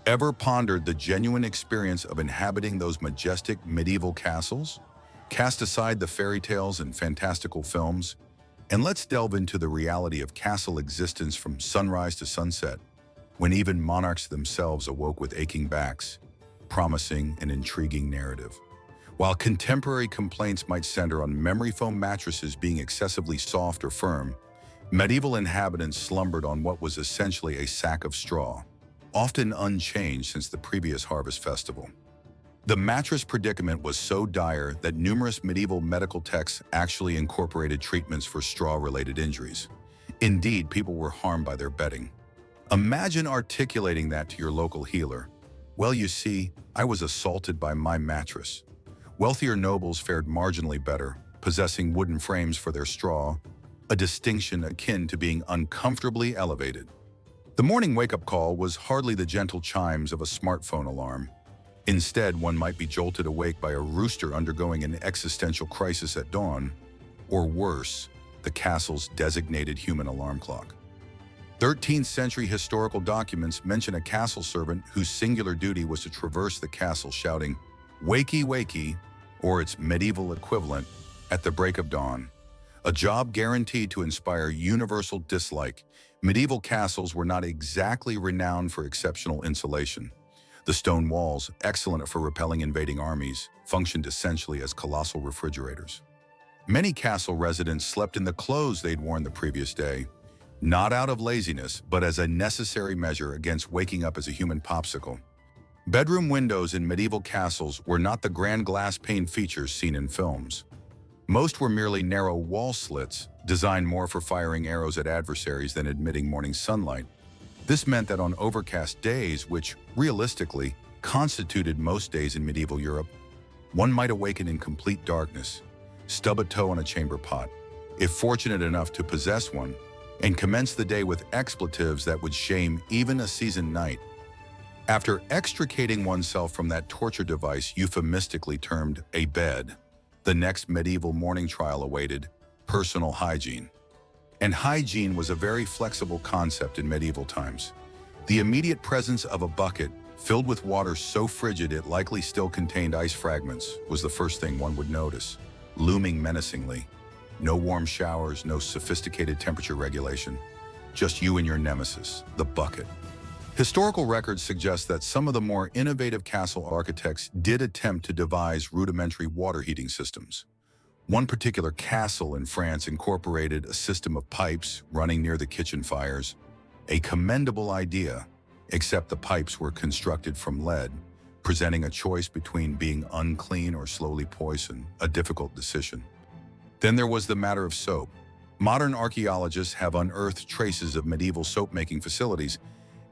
Ever pondered the genuine experience of inhabiting those majestic medieval castles? Cast aside the fairy tales and fantastical films, and let's delve into the reality of castle existence from sunrise to sunset, when even monarchs themselves awoke with aching backs, promising an intriguing narrative. While contemporary complaints might center on memory foam mattresses being excessively soft or firm, medieval inhabitants slumbered on what was essentially a sack of straw, often unchanged since the previous harvest festival. The mattress predicament was so dire that numerous medieval medical texts actually incorporated treatments for straw-related injuries. Indeed, people were harmed by their bedding. Imagine articulating that to your local healer. Well, you see, I was assaulted by my mattress. Wealthier nobles fared marginally better, possessing wooden frames for their straw, a distinction akin to being uncomfortably elevated. The morning wake-up call was hardly the gentle chimes of a smartphone alarm. Instead, one might be jolted awake by a rooster undergoing an existential crisis at dawn, or worse, the castle's designated human alarm clock. 13th century historical documents mention a castle servant whose singular duty was to traverse the castle shouting, "Wakey, wakey," or its medieval equivalent, at the break of dawn. A job guaranteed to inspire universal dislike, medieval castles were not exactly renowned for exceptional insulation. The stone walls, excellent for repelling invading armies, functioned essentially as colossal refrigerators. Many castle residents slept in the clothes they'd worn the previous day, not out of laziness, but as a necessary measure against waking up as a human popsicle. Bedroom windows in medieval castles were not the grand glass-paned features seen in films. Most were merely narrow wall slits, designed more for firing arrows at adversaries than admitting morning sunlight. This meant that on overcast days, which, realistically, constituted most days in medieval Europe, one might awaken in complete darkness, stub a toe on a chamber pot, if fortunate enough to possess one, and commence the day with expletives that would shame even a seasoned knight. After extricating oneself from that torture device euphemistically termed a bed, the next medieval morning trial awaited: personal hygiene. And hygiene was a very flexible concept in medieval times. The immediate presence of a bucket filled with water so frigid it likely still contained ice fragments was the first thing one would notice, looming menacingly. No warm showers, no sophisticated temperature regulation, just you and your nemesis, the bucket. Historical records suggest that some of the more innovative castle architects did attempt to devise rudimentary water heating systems. One particular castle in France incorporated a system of pipes running near the kitchen fires, a commendable idea, except the pipes were constructed from lead, presenting a choice between being unclean or slowly poisoned, a difficult decision. Then there was the matter of soap. Modern archaeologists have unearthed traces of medieval soap-making facilities,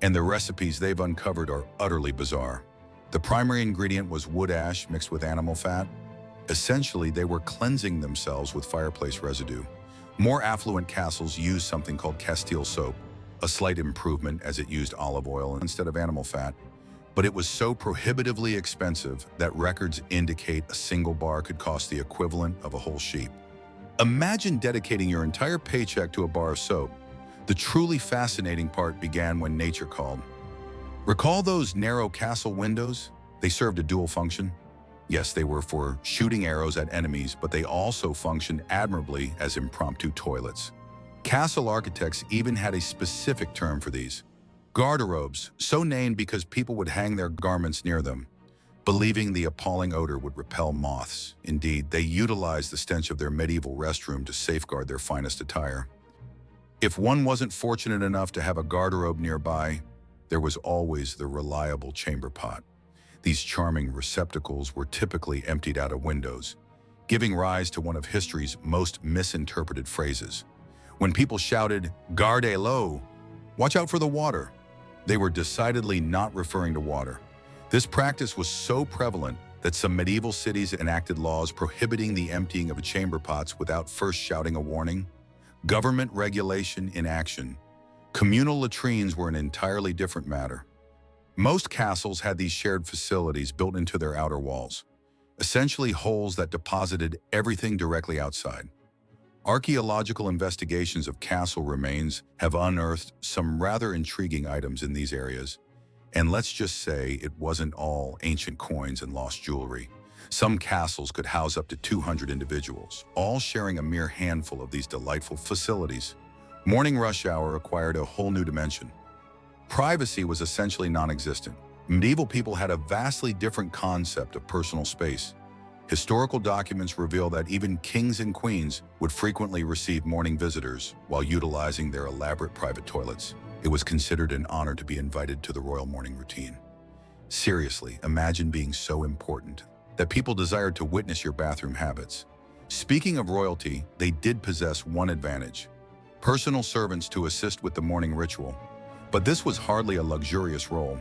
and the recipes they've uncovered are utterly bizarre. The primary ingredient was wood ash mixed with animal fat. Essentially, they were cleansing themselves with fireplace residue. More affluent castles used something called Castile soap, a slight improvement as it used olive oil instead of animal fat, but it was so prohibitively expensive that records indicate a single bar could cost the equivalent of a whole sheep. Imagine dedicating your entire paycheck to a bar of soap. The truly fascinating part began when nature called. Recall those narrow castle windows? They served a dual function. Yes, they were for shooting arrows at enemies, but they also functioned admirably as impromptu toilets. Castle architects even had a specific term for these: garderobes, so named because people would hang their garments near them, believing the appalling odor would repel moths. Indeed, they utilized the stench of their medieval restroom to safeguard their finest attire. If one wasn't fortunate enough to have a garderobe nearby, there was always the reliable chamber pot. These charming receptacles were typically emptied out of windows, giving rise to one of history's most misinterpreted phrases. When people shouted, "Garde l'eau," watch out for the water, they were decidedly not referring to water. This practice was so prevalent that some medieval cities enacted laws prohibiting the emptying of chamber pots without first shouting a warning. Government regulation in action. Communal latrines were an entirely different matter. Most castles had these shared facilities built into their outer walls, essentially holes that deposited everything directly outside. Archaeological investigations of castle remains have unearthed some rather intriguing items in these areas, And let's just say it wasn't all ancient coins and lost jewelry. Some castles could house up to 200 individuals, all sharing a mere handful of these delightful facilities. Morning rush hour acquired a whole new dimension. Privacy was essentially non-existent. Medieval people had a vastly different concept of personal space. Historical documents reveal that even kings and queens would frequently receive morning visitors while utilizing their elaborate private toilets. It was considered an honor to be invited to the royal morning routine. Seriously, imagine being so important that people desired to witness your bathroom habits. Speaking of royalty, they did possess one advantage: personal servants to assist with the morning ritual. But this was hardly a luxurious role.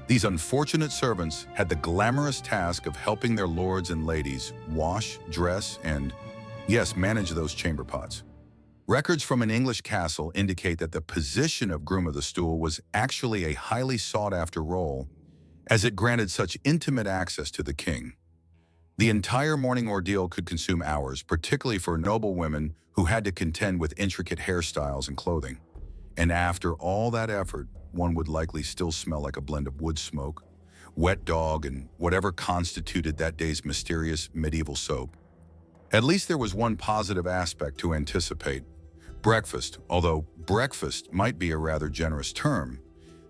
These unfortunate servants had the glamorous task of helping their lords and ladies wash, dress, and, yes, manage those chamber pots. Records from an English castle indicate that the position of groom of the stool was actually a highly sought-after role, as it granted such intimate access to the king. The entire morning ordeal could consume hours, particularly for noble women who had to contend with intricate hairstyles and clothing. And after all that effort, one would likely still smell like a blend of wood smoke, wet dog, and whatever constituted that day's mysterious medieval soap. At least there was one positive aspect to anticipate: breakfast. Although breakfast might be a rather generous term,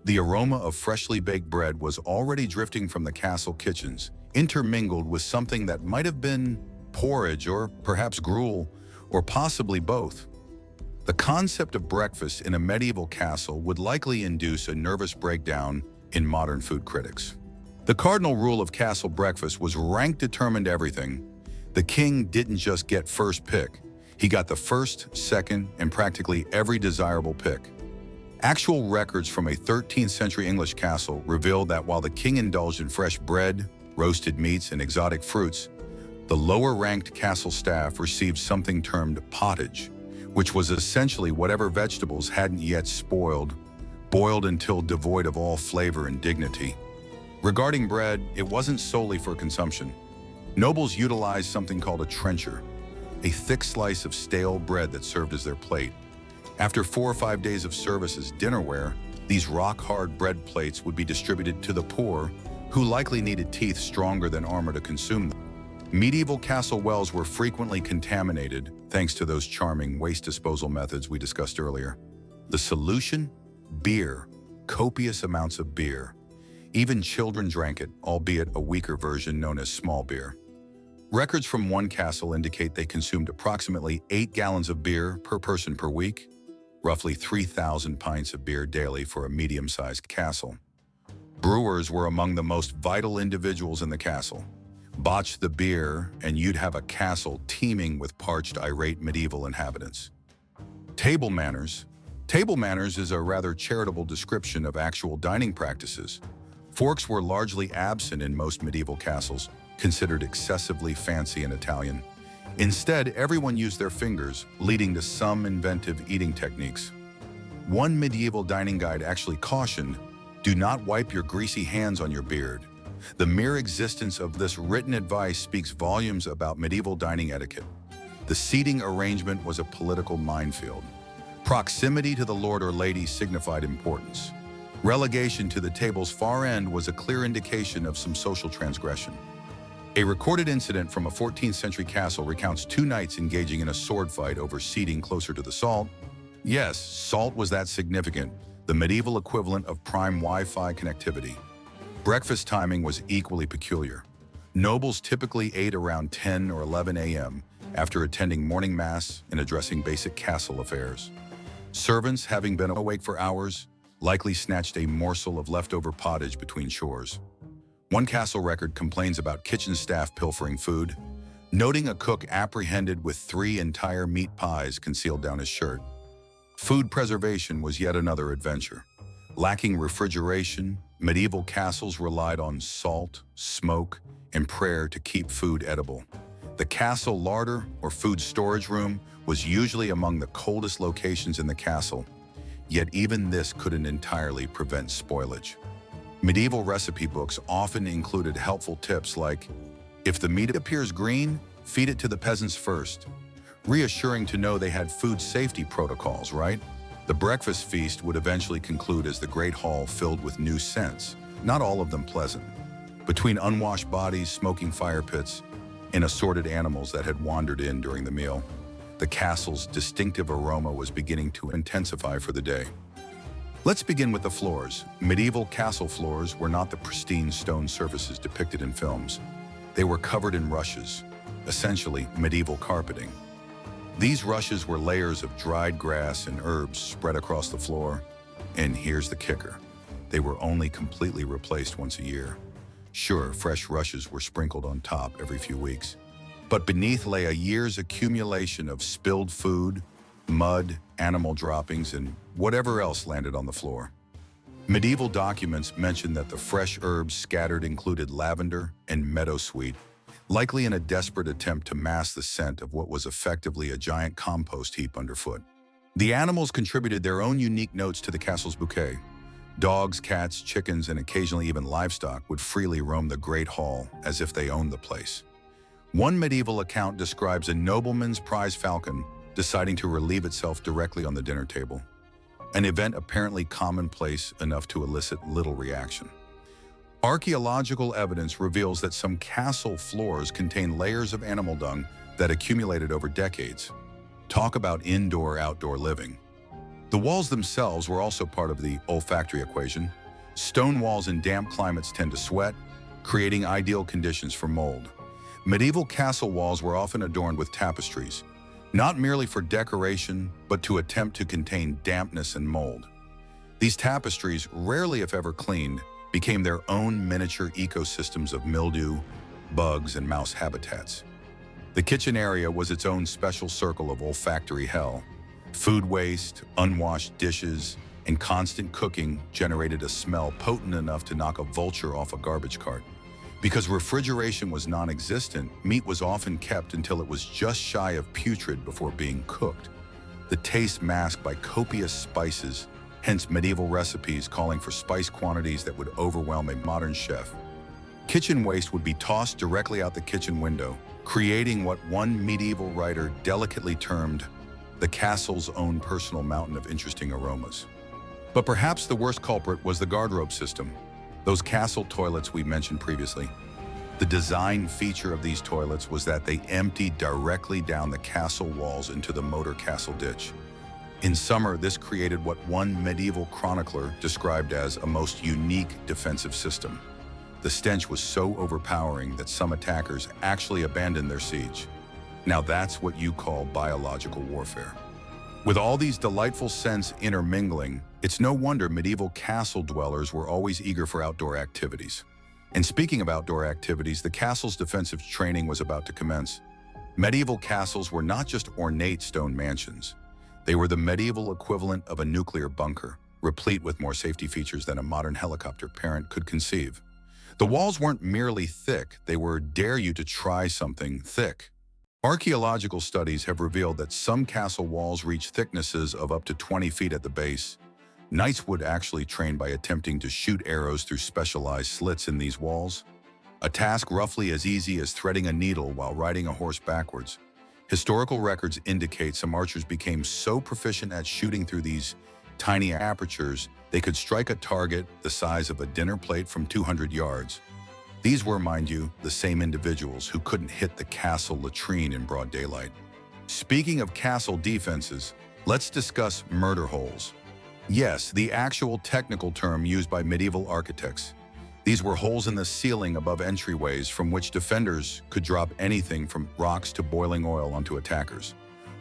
the aroma of freshly baked bread was already drifting from the castle kitchens, intermingled with something that might have been porridge or perhaps gruel, or possibly both. The concept of breakfast in a medieval castle would likely induce a nervous breakdown in modern food critics. The cardinal rule of castle breakfast was rank determined everything. The king didn't just get first pick. He got the first, second, and practically every desirable pick. Actual records from a 13th century English castle revealed that while the king indulged in fresh bread, roasted meats, and exotic fruits, the lower-ranked castle staff received something termed pottage, which was essentially whatever vegetables hadn't yet spoiled, boiled until devoid of all flavor and dignity. Regarding bread, it wasn't solely for consumption. Nobles utilized something called a trencher, a thick slice of stale bread that served as their plate. After 4 or 5 days of service as dinnerware, these rock-hard bread plates would be distributed to the poor, who likely needed teeth stronger than armor to consume them. Medieval castle wells were frequently contaminated thanks to those charming waste disposal methods we discussed earlier. The solution? Beer. Copious amounts of beer. Even children drank it, albeit a weaker version known as small beer. Records from one castle indicate they consumed approximately 8 gallons of beer per person per week, roughly 3,000 pints of beer daily for a medium-sized castle. Brewers were among the most vital individuals in the castle. Botch the beer, and you'd have a castle teeming with parched, irate medieval inhabitants. Table manners. Table manners is a rather charitable description of actual dining practices. Forks were largely absent in most medieval castles, considered excessively fancy and Italian. Instead, everyone used their fingers, leading to some inventive eating techniques. One medieval dining guide actually cautioned, "Do not wipe your greasy hands on your beard." The mere existence of this written advice speaks volumes about medieval dining etiquette. The seating arrangement was a political minefield. Proximity to the lord or lady signified importance. Relegation to the table's far end was a clear indication of some social transgression. A recorded incident from a 14th century castle recounts 2 knights engaging in a sword fight over seating closer to the salt. Yes, salt was that significant, the medieval equivalent of prime Wi-Fi connectivity. Breakfast timing was equally peculiar. Nobles typically ate around 10 or 11 a.m. after attending morning mass and addressing basic castle affairs. Servants, having been awake for hours, likely snatched a morsel of leftover pottage between chores. One castle record complains about kitchen staff pilfering food, noting a cook apprehended with 3 entire meat pies concealed down his shirt. Food preservation was yet another adventure. Lacking refrigeration, medieval castles relied on salt, smoke, and prayer to keep food edible. The castle larder, or food storage room, was usually among the coldest locations in the castle, yet even this couldn't entirely prevent spoilage. Medieval recipe books often included helpful tips like, "If the meat appears green, feed it to the peasants first," reassuring to know they had food safety protocols, right? The breakfast feast would eventually conclude as the great hall filled with new scents, not all of them pleasant. Between unwashed bodies, smoking fire pits, and assorted animals that had wandered in during the meal, the castle's distinctive aroma was beginning to intensify for the day. Let's begin with the floors. Medieval castle floors were not the pristine stone surfaces depicted in films. They were covered in rushes, essentially medieval carpeting. These rushes were layers of dried grass and herbs spread across the floor. And here's the kicker. They were only completely replaced once a year. Sure, fresh rushes were sprinkled on top every few weeks, but beneath lay a year's accumulation of spilled food, mud, animal droppings, and whatever else landed on the floor. Medieval documents mention that the fresh herbs scattered included lavender and meadowsweet, likely in a desperate attempt to mask the scent of what was effectively a giant compost heap underfoot. The animals contributed their own unique notes to the castle's bouquet. Dogs, cats, chickens, and occasionally even livestock would freely roam the Great Hall as if they owned the place. One medieval account describes a nobleman's prize falcon deciding to relieve itself directly on the dinner table, an event apparently commonplace enough to elicit little reaction. Archaeological evidence reveals that some castle floors contain layers of animal dung that accumulated over decades. Talk about indoor-outdoor living. The walls themselves were also part of the olfactory equation. Stone walls in damp climates tend to sweat, creating ideal conditions for mold. Medieval castle walls were often adorned with tapestries, not merely for decoration, but to attempt to contain dampness and mold. These tapestries, rarely if ever cleaned, became their own miniature ecosystems of mildew, bugs, and mouse habitats. The kitchen area was its own special circle of olfactory hell. Food waste, unwashed dishes, and constant cooking generated a smell potent enough to knock a vulture off a garbage cart. Because refrigeration was non-existent, meat was often kept until it was just shy of putrid before being cooked. The taste masked by copious spices, hence medieval recipes calling for spice quantities that would overwhelm a modern chef. Kitchen waste would be tossed directly out the kitchen window, creating what one medieval writer delicately termed the castle's own personal mountain of interesting aromas. But perhaps the worst culprit was the garderobe system, those castle toilets we mentioned previously. The design feature of these toilets was that they emptied directly down the castle walls into the motor castle ditch. In summer, this created what one medieval chronicler described as a most unique defensive system. The stench was so overpowering that some attackers actually abandoned their siege. Now that's what you call biological warfare. With all these delightful scents intermingling, it's no wonder medieval castle dwellers were always eager for outdoor activities. And speaking of outdoor activities, the castle's defensive training was about to commence. Medieval castles were not just ornate stone mansions. They were the medieval equivalent of a nuclear bunker, replete with more safety features than a modern helicopter parent could conceive. The walls weren't merely thick, they were dare you to try something thick. Archaeological studies have revealed that some castle walls reach thicknesses of up to 20 feet at the base. Knights would actually train by attempting to shoot arrows through specialized slits in these walls, a task roughly as easy as threading a needle while riding a horse backwards. Historical records indicate some archers became so proficient at shooting through these tiny apertures they could strike a target the size of a dinner plate from 200 yards. These were, mind you, the same individuals who couldn't hit the castle latrine in broad daylight. Speaking of castle defenses, let's discuss murder holes. Yes, the actual technical term used by medieval architects. These were holes in the ceiling above entryways from which defenders could drop anything from rocks to boiling oil onto attackers.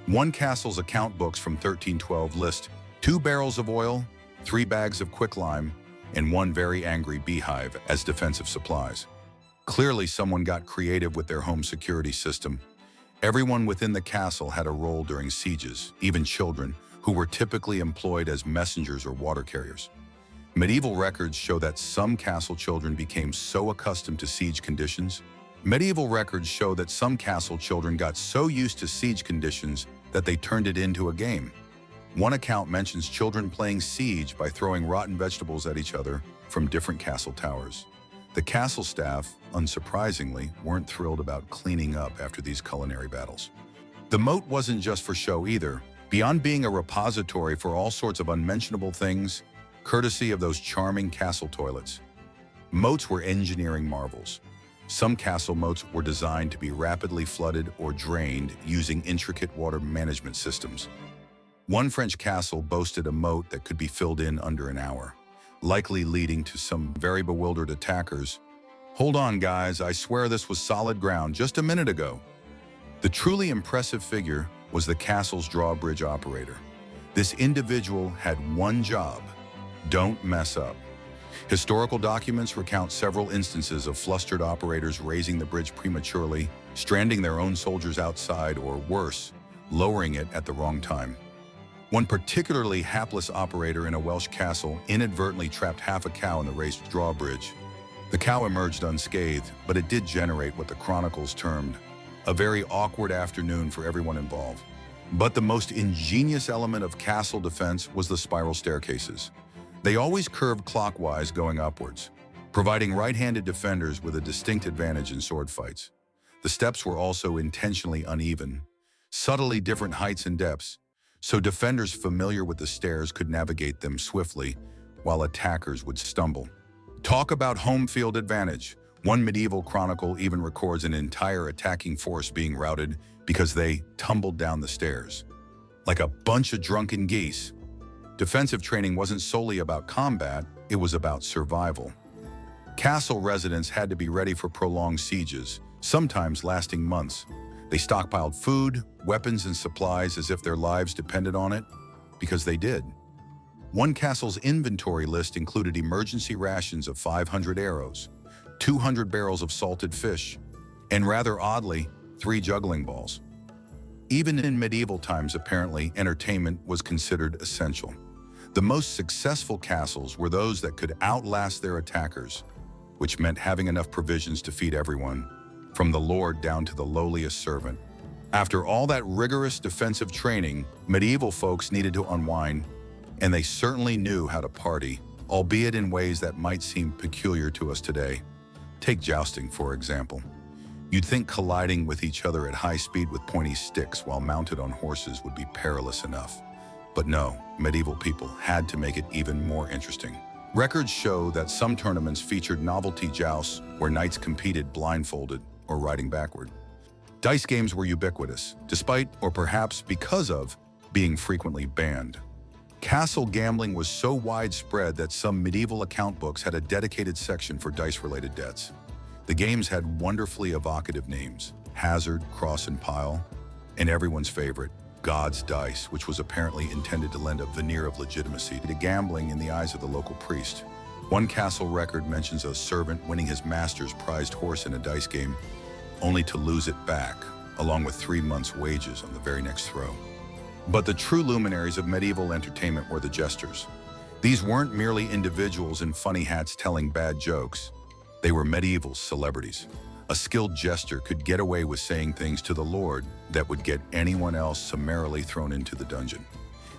One castle's account books from 1312 list 2 barrels of oil, 3 bags of quicklime, and 1 very angry beehive as defensive supplies. Clearly, someone got creative with their home security system. Everyone within the castle had a role during sieges, even children, who were typically employed as messengers or water carriers. Medieval records show that some castle children became so accustomed to siege conditions. Medieval records show that some castle children got so used to siege conditions that they turned it into a game. One account mentions children playing siege by throwing rotten vegetables at each other from different castle towers. The castle staff, unsurprisingly, weren't thrilled about cleaning up after these culinary battles. The moat wasn't just for show either. Beyond being a repository for all sorts of unmentionable things, courtesy of those charming castle toilets, moats were engineering marvels. Some castle moats were designed to be rapidly flooded or drained using intricate water management systems. One French castle boasted a moat that could be filled in under an hour, likely leading to some very bewildered attackers. "Hold on, guys, I swear this was solid ground just a minute ago." The truly impressive figure was the castle's drawbridge operator. This individual had one job: don't mess up. Historical documents recount several instances of flustered operators raising the bridge prematurely, stranding their own soldiers outside, or worse, lowering it at the wrong time. One particularly hapless operator in a Welsh castle inadvertently trapped half a cow in the raised drawbridge. The cow emerged unscathed, but it did generate what the chronicles termed a very awkward afternoon for everyone involved. But the most ingenious element of castle defense was the spiral staircases. They always curved clockwise going upwards, providing right-handed defenders with a distinct advantage in sword fights. The steps were also intentionally uneven, subtly different heights and depths, so defenders familiar with the stairs could navigate them swiftly, while attackers would stumble. Talk about home field advantage. One medieval chronicle even records an entire attacking force being routed because they tumbled down the stairs. Like a bunch of drunken geese. Defensive training wasn't solely about combat, it was about survival. Castle residents had to be ready for prolonged sieges, sometimes lasting months. They stockpiled food, weapons, and supplies as if their lives depended on it, because they did. One castle's inventory list included emergency rations of 500 arrows, 200 barrels of salted fish, and rather oddly, 3 juggling balls. Even in medieval times, apparently, entertainment was considered essential. The most successful castles were those that could outlast their attackers, which meant having enough provisions to feed everyone, from the lord down to the lowliest servant. After all that rigorous defensive training, medieval folks needed to unwind, and they certainly knew how to party, albeit in ways that might seem peculiar to us today. Take jousting, for example. You'd think colliding with each other at high speed with pointy sticks while mounted on horses would be perilous enough. But no, medieval people had to make it even more interesting. Records show that some tournaments featured novelty jousts where knights competed blindfolded or riding backward. Dice games were ubiquitous, despite, or perhaps because of, being frequently banned. Castle gambling was so widespread that some medieval account books had a dedicated section for dice-related debts. The games had wonderfully evocative names: Hazard, Cross and Pile, and everyone's favorite, God's Dice, which was apparently intended to lend a veneer of legitimacy to gambling in the eyes of the local priest. One castle record mentions a servant winning his master's prized horse in a dice game, only to lose it back, along with 3 months' wages on the very next throw. But the true luminaries of medieval entertainment were the jesters. These weren't merely individuals in funny hats telling bad jokes. They were medieval celebrities. A skilled jester could get away with saying things to the Lord that would get anyone else summarily thrown into the dungeon.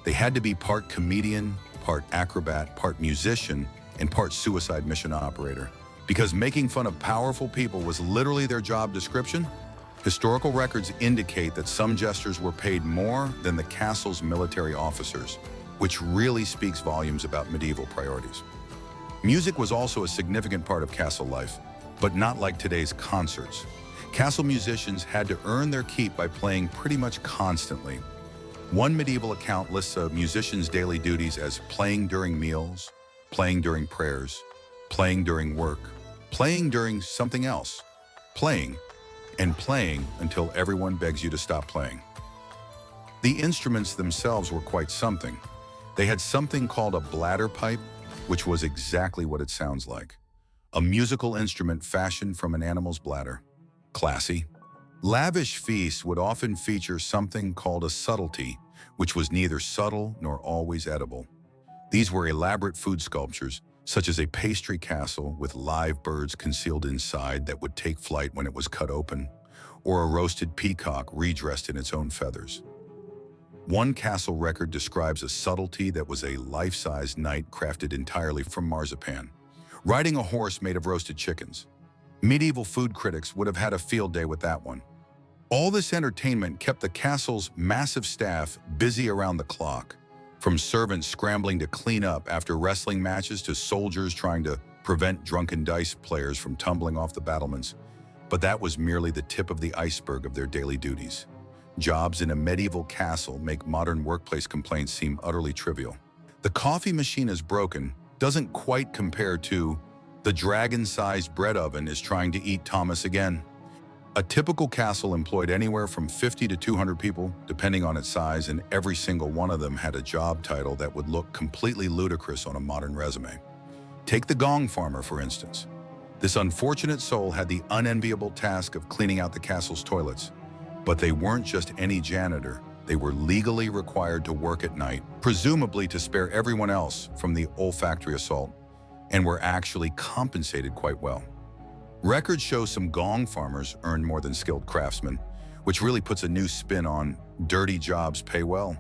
They had to be part comedian, part acrobat, part musician, and part suicide mission operator. Because making fun of powerful people was literally their job description, historical records indicate that some jesters were paid more than the castle's military officers, which really speaks volumes about medieval priorities. Music was also a significant part of castle life, but not like today's concerts. Castle musicians had to earn their keep by playing pretty much constantly. One medieval account lists a musician's daily duties as playing during meals, playing during prayers, playing during work, playing during something else, playing, and playing until everyone begs you to stop playing. The instruments themselves were quite something. They had something called a bladder pipe, which was exactly what it sounds like. A musical instrument fashioned from an animal's bladder. Classy. Lavish feasts would often feature something called a subtlety, which was neither subtle nor always edible. These were elaborate food sculptures, such as a pastry castle with live birds concealed inside that would take flight when it was cut open, or a roasted peacock redressed in its own feathers. One castle record describes a subtlety that was a life-size knight crafted entirely from marzipan, riding a horse made of roasted chickens. Medieval food critics would have had a field day with that one. All this entertainment kept the castle's massive staff busy around the clock, from servants scrambling to clean up after wrestling matches to soldiers trying to prevent drunken dice players from tumbling off the battlements. But that was merely the tip of the iceberg of their daily duties. Jobs in a medieval castle make modern workplace complaints seem utterly trivial. The coffee machine is broken doesn't quite compare to the dragon-sized bread oven is trying to eat Thomas again. A typical castle employed anywhere from 50 to 200 people, depending on its size, and every single one of them had a job title that would look completely ludicrous on a modern resume. Take the gong farmer, for instance. This unfortunate soul had the unenviable task of cleaning out the castle's toilets. But they weren't just any janitor. They were legally required to work at night, presumably to spare everyone else from the olfactory assault, and were actually compensated quite well. Records show some gong farmers earned more than skilled craftsmen, which really puts a new spin on dirty jobs pay well.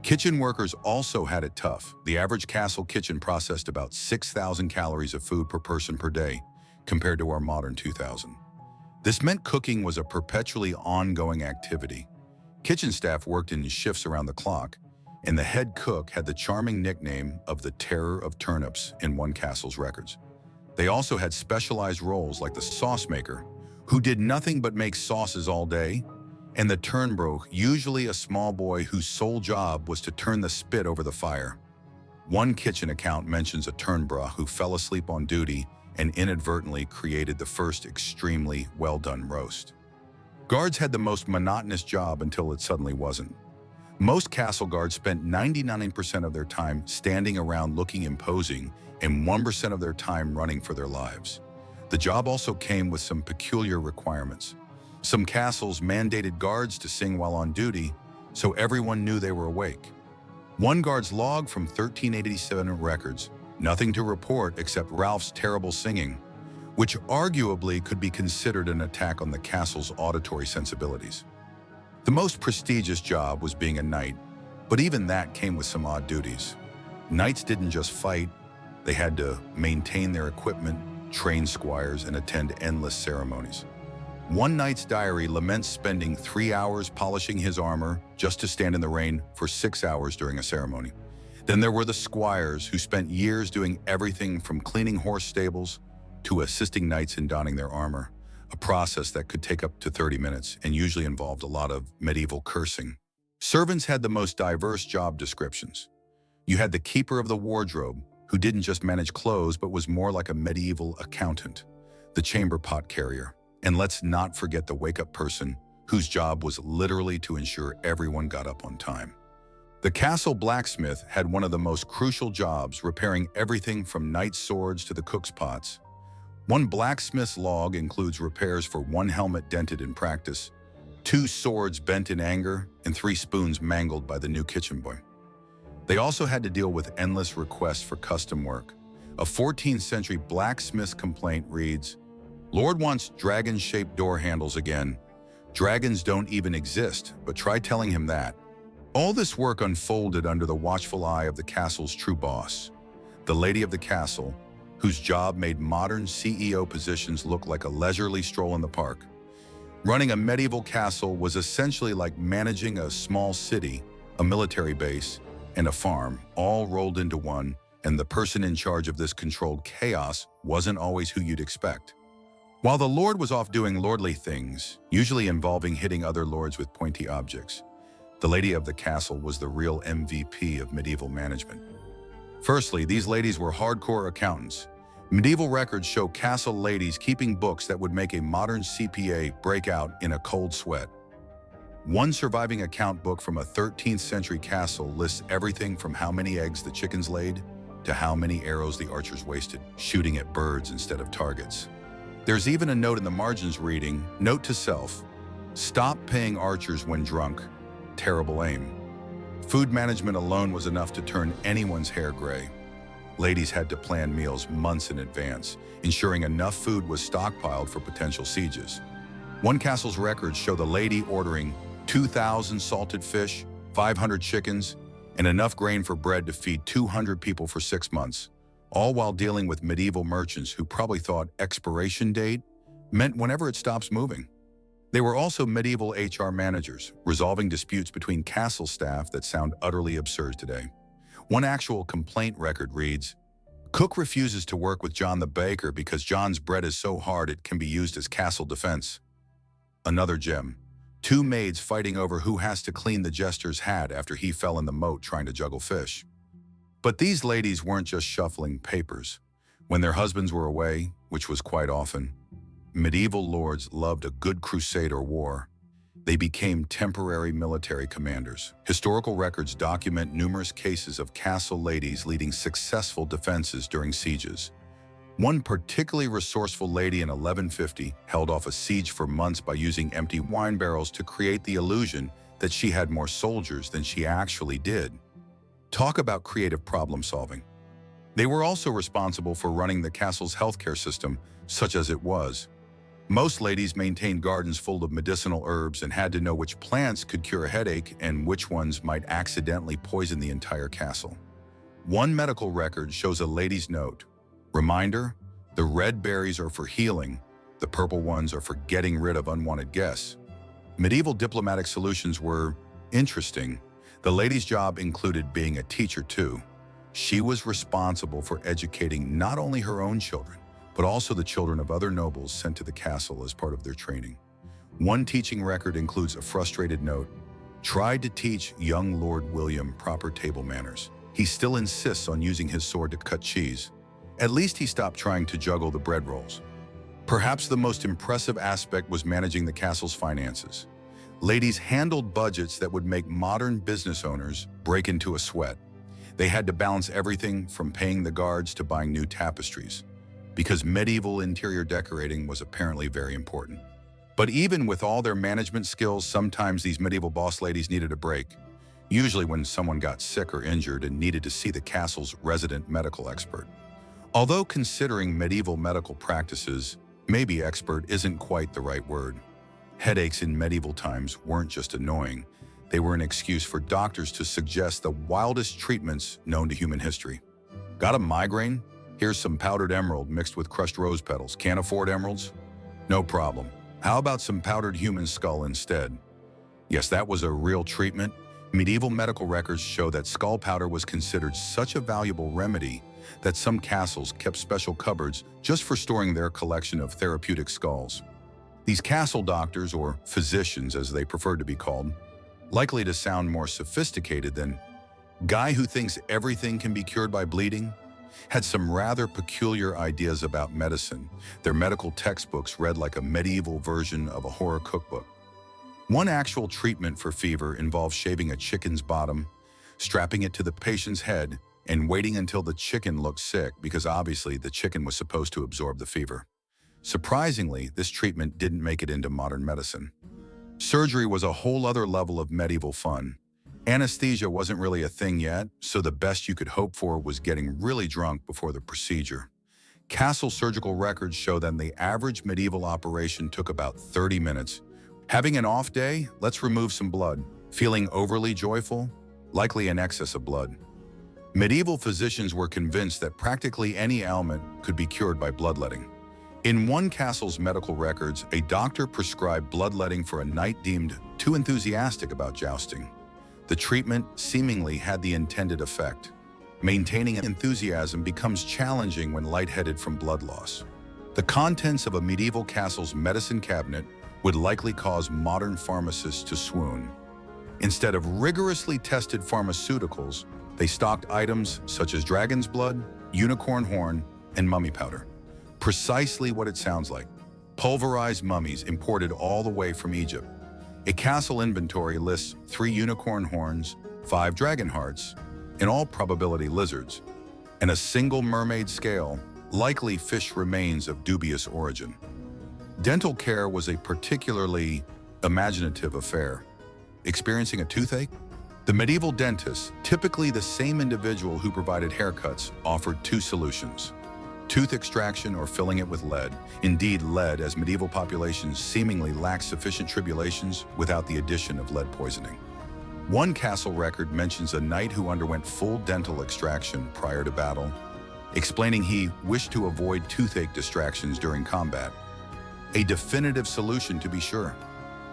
Kitchen workers also had it tough. The average castle kitchen processed about 6,000 calories of food per person per day, compared to our modern 2,000. This meant cooking was a perpetually ongoing activity. Kitchen staff worked in shifts around the clock, and the head cook had the charming nickname of the Terror of Turnips in one castle's records. They also had specialized roles like the sauce maker, who did nothing but make sauces all day, and the turnbroek, usually a small boy whose sole job was to turn the spit over the fire. One kitchen account mentions a turnbroek who fell asleep on duty and inadvertently created the first extremely well-done roast. Guards had the most monotonous job until it suddenly wasn't. Most castle guards spent 99% of their time standing around looking imposing and 1% of their time running for their lives. The job also came with some peculiar requirements. Some castles mandated guards to sing while on duty, so everyone knew they were awake. One guard's log from 1387 records, nothing to report except Ralph's terrible singing, which arguably could be considered an attack on the castle's auditory sensibilities. The most prestigious job was being a knight, but even that came with some odd duties. Knights didn't just fight, they had to maintain their equipment, train squires, and attend endless ceremonies. One knight's diary laments spending 3 hours polishing his armor just to stand in the rain for 6 hours during a ceremony. Then there were the squires who spent years doing everything from cleaning horse stables to assisting knights in donning their armor, a process that could take up to 30 minutes and usually involved a lot of medieval cursing. Servants had the most diverse job descriptions. You had the keeper of the wardrobe, who didn't just manage clothes but was more like a medieval accountant, the chamber pot carrier, and let's not forget the wake-up person, whose job was literally to ensure everyone got up on time. The castle blacksmith had one of the most crucial jobs, repairing everything from knight's swords to the cook's pots. One blacksmith's log includes repairs for 1 helmet dented in practice, 2 swords bent in anger, and 3 spoons mangled by the new kitchen boy. They also had to deal with endless requests for custom work. A 14th century blacksmith's complaint reads, "Lord wants dragon-shaped door handles again. Dragons don't even exist, but try telling him that." All this work unfolded under the watchful eye of the castle's true boss, the lady of the castle, whose job made modern CEO positions look like a leisurely stroll in the park. Running a medieval castle was essentially like managing a small city, a military base, and a farm, all rolled into one, and the person in charge of this controlled chaos wasn't always who you'd expect. While the lord was off doing lordly things, usually involving hitting other lords with pointy objects, the lady of the castle was the real MVP of medieval management. Firstly, these ladies were hardcore accountants. Medieval records show castle ladies keeping books that would make a modern CPA break out in a cold sweat. One surviving account book from a 13th century castle lists everything from how many eggs the chickens laid to how many arrows the archers wasted, shooting at birds instead of targets. There's even a note in the margins reading, "Note to self, stop paying archers when drunk, terrible aim." Food management alone was enough to turn anyone's hair gray. Ladies had to plan meals months in advance, ensuring enough food was stockpiled for potential sieges. One castle's records show the lady ordering 2,000 salted fish, 500 chickens, and enough grain for bread to feed 200 people for 6 months, all while dealing with medieval merchants who probably thought expiration date meant whenever it stops moving. They were also medieval HR managers, resolving disputes between castle staff that sound utterly absurd today. One actual complaint record reads, "Cook refuses to work with John the baker because John's bread is so hard it can be used as castle defense." Another gem, two maids fighting over who has to clean the jester's hat after he fell in the moat trying to juggle fish. But these ladies weren't just shuffling papers. When their husbands were away, which was quite often, medieval lords loved a good crusade or war. They became temporary military commanders. Historical records document numerous cases of castle ladies leading successful defenses during sieges. One particularly resourceful lady in 1150 held off a siege for months by using empty wine barrels to create the illusion that she had more soldiers than she actually did. Talk about creative problem solving. They were also responsible for running the castle's healthcare system, such as it was. Most ladies maintained gardens full of medicinal herbs and had to know which plants could cure a headache and which ones might accidentally poison the entire castle. One medical record shows a lady's note. Reminder, the red berries are for healing, the purple ones are for getting rid of unwanted guests. Medieval diplomatic solutions were interesting. The lady's job included being a teacher too. She was responsible for educating not only her own children, but also the children of other nobles sent to the castle as part of their training. One teaching record includes a frustrated note, "Tried to teach young Lord William proper table manners. He still insists on using his sword to cut cheese. At least he stopped trying to juggle the bread rolls." Perhaps the most impressive aspect was managing the castle's finances. Ladies handled budgets that would make modern business owners break into a sweat. They had to balance everything from paying the guards to buying new tapestries, because medieval interior decorating was apparently very important. But even with all their management skills, sometimes these medieval boss ladies needed a break, usually when someone got sick or injured and needed to see the castle's resident medical expert. Although considering medieval medical practices, maybe expert isn't quite the right word. Headaches in medieval times weren't just annoying, they were an excuse for doctors to suggest the wildest treatments known to human history. Got a migraine? Here's some powdered emerald mixed with crushed rose petals. Can't afford emeralds? No problem. How about some powdered human skull instead? Yes, that was a real treatment. Medieval medical records show that skull powder was considered such a valuable remedy that some castles kept special cupboards just for storing their collection of therapeutic skulls. These castle doctors, or physicians as they preferred to be called, likely to sound more sophisticated than guy who thinks everything can be cured by bleeding, had some rather peculiar ideas about medicine. Their medical textbooks read like a medieval version of a horror cookbook. One actual treatment for fever involved shaving a chicken's bottom, strapping it to the patient's head, and waiting until the chicken looked sick because obviously the chicken was supposed to absorb the fever. Surprisingly, this treatment didn't make it into modern medicine. Surgery was a whole other level of medieval fun. Anesthesia wasn't really a thing yet, so the best you could hope for was getting really drunk before the procedure. Castle surgical records show that the average medieval operation took about 30 minutes. Having an off day? Let's remove some blood. Feeling overly joyful? Likely an excess of blood. Medieval physicians were convinced that practically any ailment could be cured by bloodletting. In one castle's medical records, a doctor prescribed bloodletting for a knight deemed too enthusiastic about jousting. The treatment seemingly had the intended effect. Maintaining enthusiasm becomes challenging when lightheaded from blood loss. The contents of a medieval castle's medicine cabinet would likely cause modern pharmacists to swoon. Instead of rigorously tested pharmaceuticals, they stocked items such as dragon's blood, unicorn horn, and mummy powder. Precisely what it sounds like. Pulverized mummies imported all the way from Egypt. A castle inventory lists 3 unicorn horns, 5 dragon hearts, in all probability lizards, and a single mermaid scale, likely fish remains of dubious origin. Dental care was a particularly imaginative affair. Experiencing a toothache? The medieval dentist, typically the same individual who provided haircuts, offered 2 solutions: tooth extraction or filling it with lead. Indeed, lead, as medieval populations seemingly lacked sufficient tribulations without the addition of lead poisoning. One castle record mentions a knight who underwent full dental extraction prior to battle, explaining he wished to avoid toothache distractions during combat. A definitive solution, to be sure.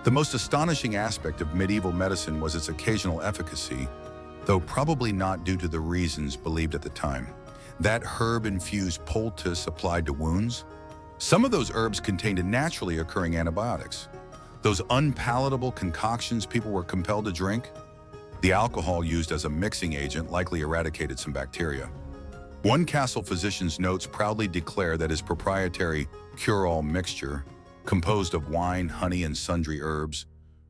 The most astonishing aspect of medieval medicine was its occasional efficacy, though probably not due to the reasons believed at the time. That herb-infused poultice applied to wounds? Some of those herbs contained naturally occurring antibiotics. Those unpalatable concoctions people were compelled to drink? The alcohol used as a mixing agent likely eradicated some bacteria. One castle physician's notes proudly declare that his proprietary cure-all mixture, composed of wine, honey, and sundry herbs,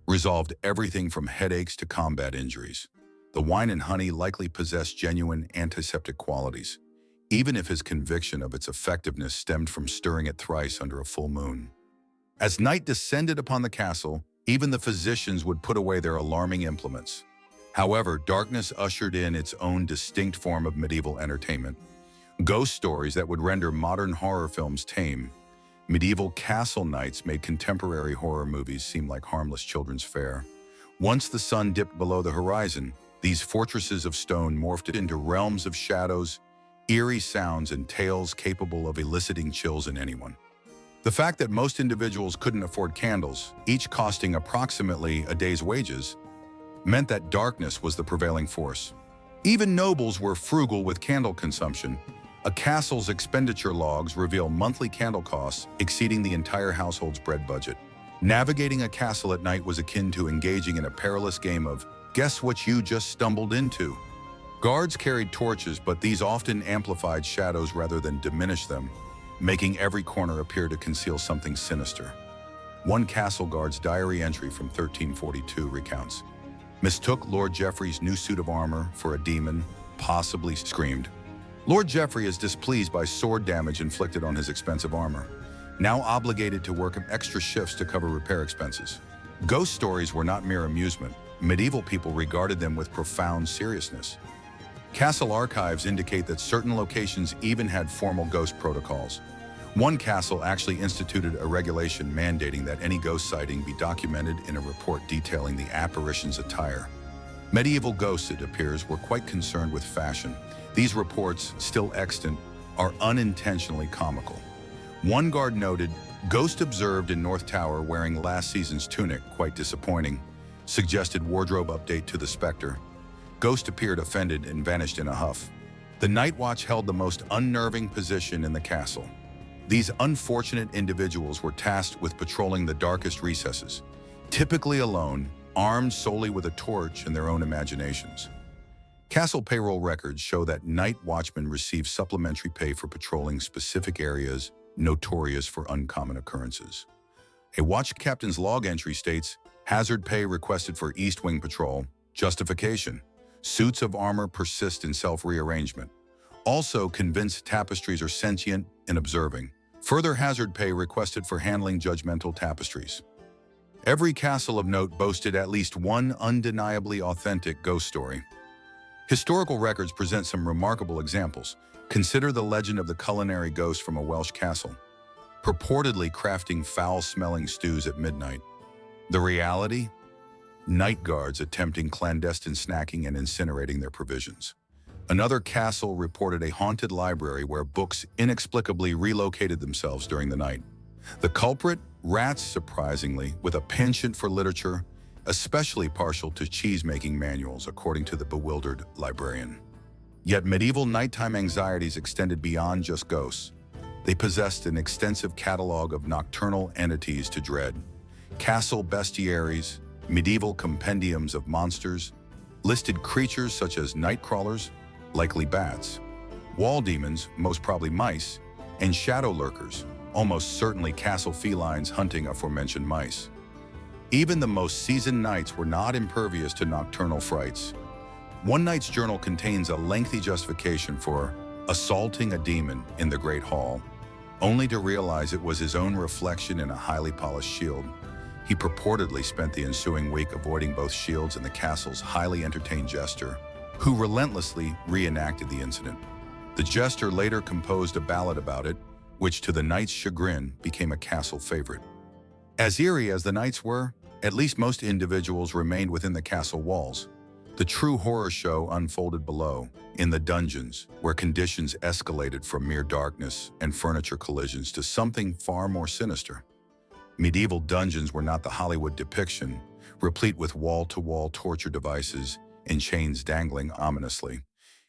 resolved everything from headaches to combat injuries. The wine and honey likely possessed genuine antiseptic qualities, even if his conviction of its effectiveness stemmed from stirring it thrice under a full moon. As night descended upon the castle, even the physicians would put away their alarming implements. However, darkness ushered in its own distinct form of medieval entertainment. Ghost stories that would render modern horror films tame. Medieval castle nights made contemporary horror movies seem like harmless children's fare. Once the sun dipped below the horizon, these fortresses of stone morphed into realms of shadows, eerie sounds, and tales capable of eliciting chills in anyone. The fact that most individuals couldn't afford candles, each costing approximately a day's wages, meant that darkness was the prevailing force. Even nobles were frugal with candle consumption. A castle's expenditure logs reveal monthly candle costs exceeding the entire household's bread budget. Navigating a castle at night was akin to engaging in a perilous game of guess what you just stumbled into. Guards carried torches, but these often amplified shadows rather than diminished them, making every corner appear to conceal something sinister. One castle guard's diary entry from 1342 recounts, "Mistook Lord Geoffrey's new suit of armor for a demon, possibly screamed. Lord Geoffrey is displeased by sword damage inflicted on his expensive armor, now obligated to work extra shifts to cover repair expenses." Ghost stories were not mere amusement. Medieval people regarded them with profound seriousness. Castle archives indicate that certain locations even had formal ghost protocols. One castle actually instituted a regulation mandating that any ghost sighting be documented in a report detailing the apparition's attire. Medieval ghosts, it appears, were quite concerned with fashion. These reports, still extant, are unintentionally comical. One guard noted, "Ghost observed in North Tower wearing last season's tunic, quite disappointing. Suggested wardrobe update to the specter. Ghost appeared offended and vanished in a huff." The night watch held the most unnerving position in the castle. These unfortunate individuals were tasked with patrolling the darkest recesses, typically alone, armed solely with a torch and their own imaginations. Castle payroll records show that night watchmen received supplementary pay for patrolling specific areas notorious for uncommon occurrences. A watch captain's log entry states, "Hazard pay requested for East Wing patrol. Justification: suits of armor persist in self-rearrangement. Also, convinced tapestries are sentient and observing. Further hazard pay requested for handling judgmental tapestries." Every castle of note boasted at least one undeniably authentic ghost story. Historical records present some remarkable examples. Consider the legend of the culinary ghost from a Welsh castle, purportedly crafting foul-smelling stews at midnight. The reality? Night guards attempting clandestine snacking and incinerating their provisions. Another castle reported a haunted library where books inexplicably relocated themselves during the night. The culprit? Rats, surprisingly, with a penchant for literature, especially partial to cheese-making manuals, according to the bewildered librarian. Yet medieval nighttime anxieties extended beyond just ghosts. They possessed an extensive catalog of nocturnal entities to dread. Castle bestiaries, medieval compendiums of monsters, listed creatures such as night crawlers, likely bats, wall demons, most probably mice, and shadow lurkers, almost certainly castle felines hunting aforementioned mice. Even the most seasoned knights were not impervious to nocturnal frights. One knight's journal contains a lengthy justification for assaulting a demon in the Great Hall, only to realize it was his own reflection in a highly polished shield. He purportedly spent the ensuing week avoiding both shields and the castle's highly entertained jester, who relentlessly reenacted the incident. The jester later composed a ballad about it, which to the knight's chagrin became a castle favorite. As eerie as the knights were, at least most individuals remained within the castle walls. The true horror show unfolded below, in the dungeons, where conditions escalated from mere darkness and furniture collisions to something far more sinister. Medieval dungeons were not the Hollywood depiction, replete with wall-to-wall torture devices and chains dangling ominously.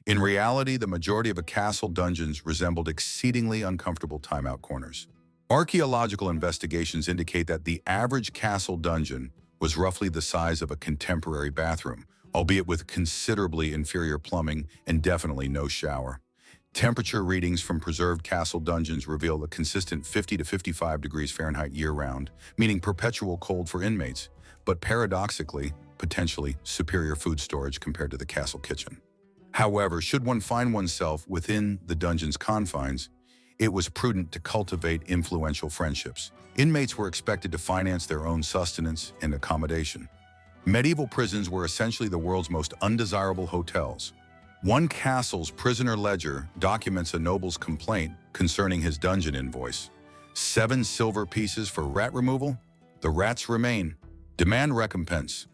In reality, the majority of castle dungeons resembled exceedingly uncomfortable timeout corners. Archaeological investigations indicate that the average castle dungeon was roughly the size of a contemporary bathroom, albeit with considerably inferior plumbing and definitely no shower. Temperature readings from preserved castle dungeons reveal a consistent 50 to 55 degrees Fahrenheit year-round, meaning perpetual cold for inmates, but paradoxically, potentially superior food storage compared to the castle kitchen. However, should one find oneself within the dungeon's confines, it was prudent to cultivate influential friendships. Inmates were expected to finance their own sustenance and accommodation. Medieval prisons were essentially the world's most undesirable hotels. One castle's prisoner ledger documents a noble's complaint concerning his dungeon invoice. 7 silver pieces for rat removal? The rats remain. Demand recompense.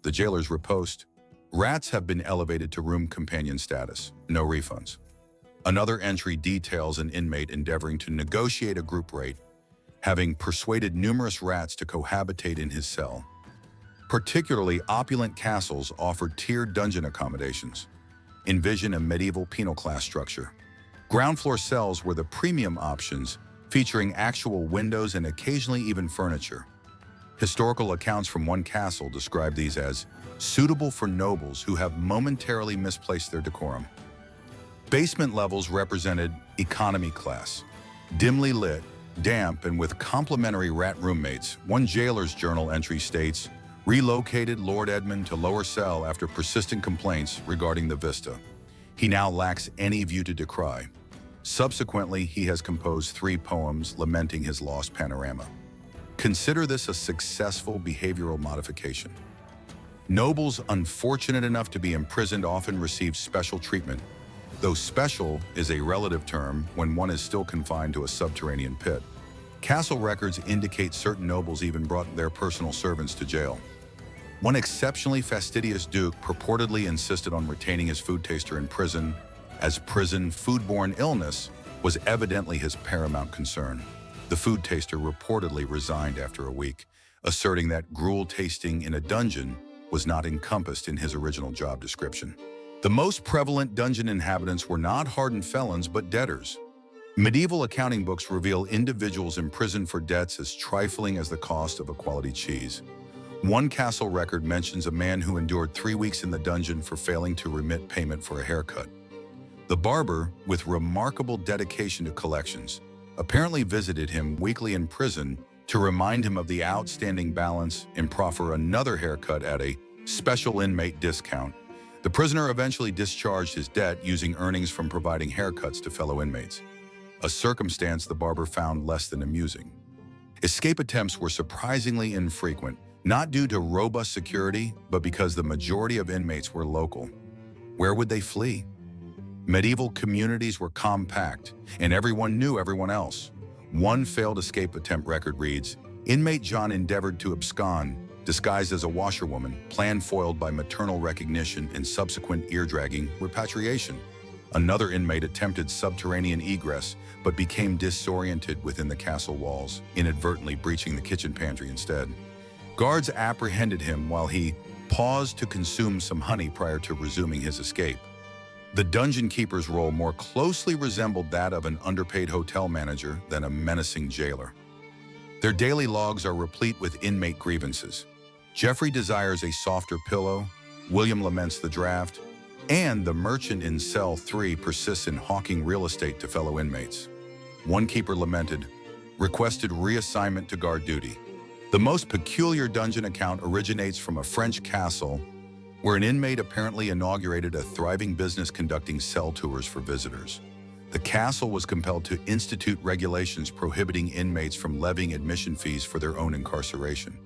The jailer's riposte. Rats have been elevated to room companion status. No refunds. Another entry details an inmate endeavoring to negotiate a group rate, having persuaded numerous rats to cohabitate in his cell. Particularly opulent castles offered tiered dungeon accommodations. Envision a medieval penal class structure. Ground floor cells were the premium options, featuring actual windows and occasionally even furniture. Historical accounts from one castle describe these as suitable for nobles who have momentarily misplaced their decorum. Basement levels represented economy class. Dimly lit, damp, and with complimentary rat roommates, one jailer's journal entry states, relocated Lord Edmund to lower cell after persistent complaints regarding the vista. He now lacks any view to decry. Subsequently, he has composed 3 poems lamenting his lost panorama. Consider this a successful behavioral modification. Nobles unfortunate enough to be imprisoned often receive special treatment, though special is a relative term when one is still confined to a subterranean pit. Castle records indicate certain nobles even brought their personal servants to jail. One exceptionally fastidious duke purportedly insisted on retaining his food taster in prison, as prison foodborne illness was evidently his paramount concern. The food taster reportedly resigned after a week, asserting that gruel tasting in a dungeon was not encompassed in his original job description. The most prevalent dungeon inhabitants were not hardened felons but debtors. Medieval accounting books reveal individuals imprisoned for debts as trifling as the cost of a quality cheese. One castle record mentions a man who endured 3 weeks in the dungeon for failing to remit payment for a haircut. The barber, with remarkable dedication to collections, apparently visited him weekly in prison to remind him of the outstanding balance and proffer another haircut at a special inmate discount. The prisoner eventually discharged his debt using earnings from providing haircuts to fellow inmates, a circumstance the barber found less than amusing. Escape attempts were surprisingly infrequent, not due to robust security, but because the majority of inmates were local. Where would they flee? Medieval communities were compact, and everyone knew everyone else. One failed escape attempt record reads, inmate John endeavored to abscond, disguised as a washerwoman, plan foiled by maternal recognition and subsequent ear-dragging repatriation. Another inmate attempted subterranean egress, but became disoriented within the castle walls, inadvertently breaching the kitchen pantry instead. Guards apprehended him while he paused to consume some honey prior to resuming his escape. The dungeon keeper's role more closely resembled that of an underpaid hotel manager than a menacing jailer. Their daily logs are replete with inmate grievances. Geoffrey desires a softer pillow, William laments the draft, and the merchant in cell 3 persists in hawking real estate to fellow inmates. One keeper lamented, requested reassignment to guard duty. The most peculiar dungeon account originates from a French castle where an inmate apparently inaugurated a thriving business conducting cell tours for visitors. The castle was compelled to institute regulations prohibiting inmates from levying admission fees for their own incarceration.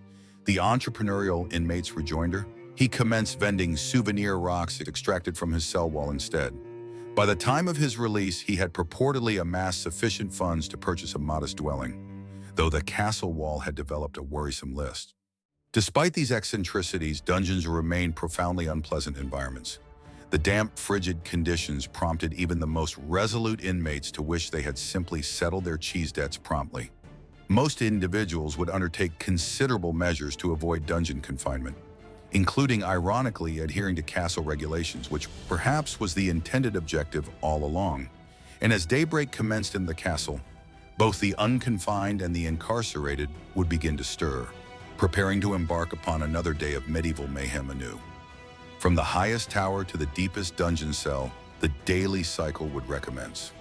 The entrepreneurial inmate's rejoinder? He commenced vending souvenir rocks extracted from his cell wall instead. By the time of his release, he had purportedly amassed sufficient funds to purchase a modest dwelling, though the castle wall had developed a worrisome list. Despite these eccentricities, dungeons remained profoundly unpleasant environments. The damp, frigid conditions prompted even the most resolute inmates to wish they had simply settled their cheese debts promptly. Most individuals would undertake considerable measures to avoid dungeon confinement, including ironically adhering to castle regulations, which perhaps was the intended objective all along. And as daybreak commenced in the castle, both the unconfined and the incarcerated would begin to stir, preparing to embark upon another day of medieval mayhem anew. From the highest tower to the deepest dungeon cell, the daily cycle would recommence.